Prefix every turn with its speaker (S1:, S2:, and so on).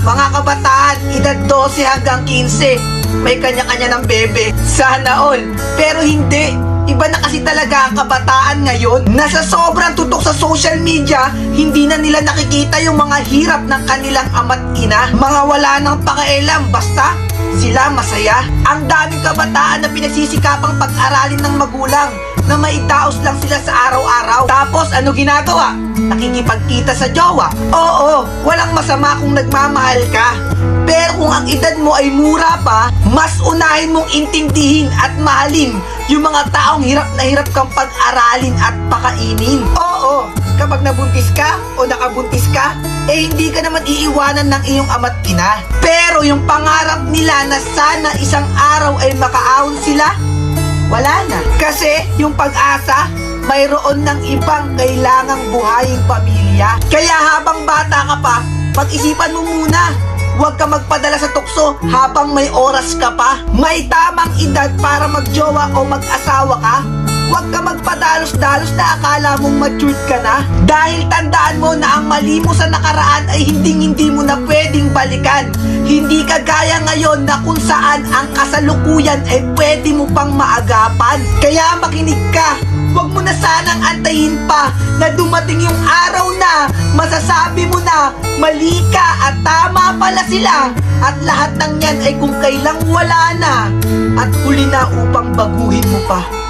S1: Mga kabataan, edad 12 hanggang 15, may kanya-kanya ng bebe. Sana all. Pero hindi. Iba na kasi talaga ang kabataan ngayon na sa sobrang tutok sa social media, hindi na nila nakikita yung mga hirap ng kanilang ama't ina. Mga wala nang pakialam, basta sila masaya. Ang daming kabataan na pinagsisikapang pag-aralin ng magulang na maidaos lang sila sa araw-araw. Tapos ano ginagawa? Nakikipagkita sa jowa. Oo, walang masama kung nagmamahal ka. Pero kung ang edad mo ay mura pa, mas unahin mong intindihin at mahalin yung mga taong hirap na hirap kang pag-aralin at pakainin. Oo, kapag nabuntis ka o nakabuntis ka, hindi ka naman iiwanan ng iyong ama't ina. Pero yung pangarap nila na sana isang araw ay makaahon sila, wala na. Kasi yung pag-asa, mayroon ng ibang kailangang buhayin pamilya. Kaya habang bata ka pa, pag-isipan mo muna. Huwag ka magpadala sa tukso habang may oras ka pa. May tamang edad para magjowa o mag-asawa ka. Huwag ka magpadalos-dalos na akala mong matured ka na. Dahil tandaan mo na ang mali mo sa nakaraan ay hindi mo na pwedeng balikan. Hindi ka gaya ngayon na kung saan ang kasalukuyan ay pwede mo pang maagapan. Kaya makinig ka. Huwag mo na sanang antayin pa na dumating yung araw na masasabi mo na mali ka at tama pala sila. At lahat ng yan ay kung kailang wala na at huli na upang baguhin mo pa.